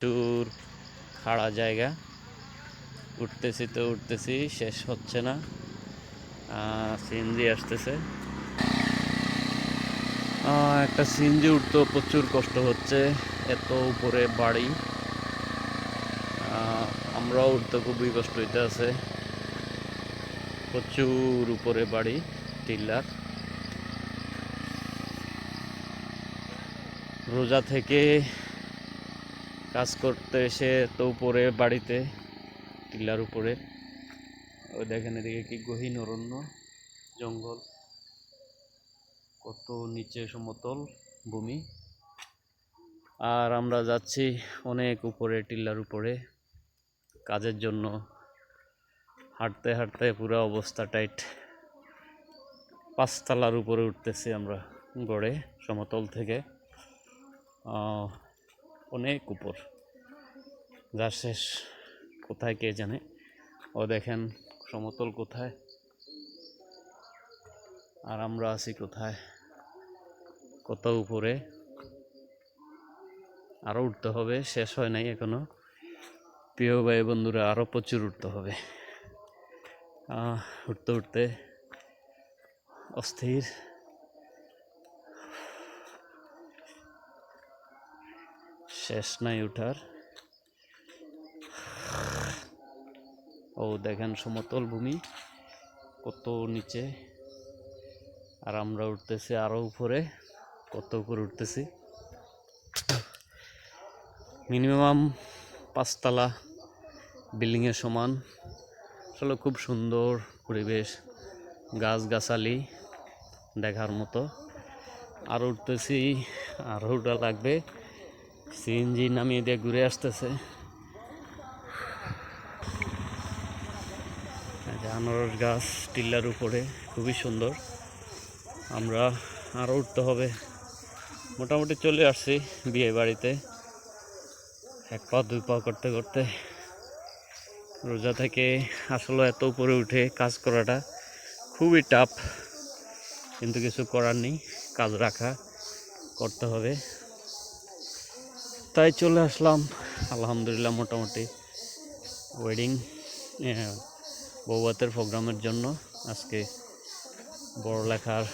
প্রচুর খাড়া জায়গা, উঠতেছি শেষ হচ্ছে না। সিএনজি আসতেছে, একটা সিএনজি উঠতেও প্রচুর কষ্ট হচ্ছে, এত উপরে বাড়ি। আমরাও উঠতে খুবই কষ্ট হইতে আছে, প্রচুর উপরে বাড়ি টিল্লার। রোজা থেকে কাজ করতে এসে তো উপরে বাড়িতে টিল্লার উপরে, ওই দেখেন এদিকে কি গহীন অরণ্য, জঙ্গল, কত নিচে সমতল ভূমি। আর আমরা যাচ্ছি অনেক উপরে টিল্লার উপরে কাজের জন্য। হাঁটতে হাঁটতে পুরো অবস্থা টাইট। 5 তলার উপরে উঠতেছি আমরা গড়ে, সমতল থেকে অনেক উপর, যা শেষ কোথায় কে জানে। ও দেখেন সমতল কোথায়, আর আমরা আছি কোথায়, কত উপরে। আরও উঠতে হবে, শেষ হয় নাই এখনো প্রিয় ভাই বন্ধুরা, আরও প্রচুর উঠতে হবে। উঠতে উঠতে অস্থির, শেষ নাই উঠার। ও দেখেন সমতল ভূমি কত নিচে, আর আমরা উঠতেছি আরো উপরে, কত উপরে উঠতেছি, মিনিমাম 5 তলা বিল্ডিংয়ের সমান। আসলে খুব সুন্দর পরিবেশ, গাছগাছালি দেখার মতো। আরও উঠতেছি, আরও উঠা লাগবে। সিএনজি নামিয়ে দিয়ে ঘুরে আসতেছে। আনারস গাছ টিল্লার উপরে, খুবই সুন্দর। আমরা আরও উঠতে হবে। মোটামুটি চলে আসছি বিয়ে বাড়িতে, 1 পা 2 পা করতে করতে। রোজা থেকে আসলে এত উপরে উঠে কাজ করাটা খুবই টাফ, কিন্তু কিছু করার নেই, কাজ রাখা করতে হবে। তাই চলে আসলাম। আলহামদুলিল্লাহ মোটামুটি ওয়েডিং বৌভাতের প্রোগ্রামের জন্য আজকে বড় লেখার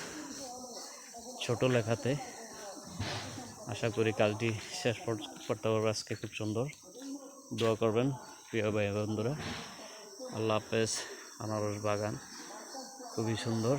ছোট লেখাতে। আশা করি কাজটি শেষ করতে পারবো আজকে খুব সুন্দর। দোয়া করবেন প্রিয় ভাই বন্ধুরা। আল্লাহ হাফেজ। আনারস বাগান খুবই সুন্দর।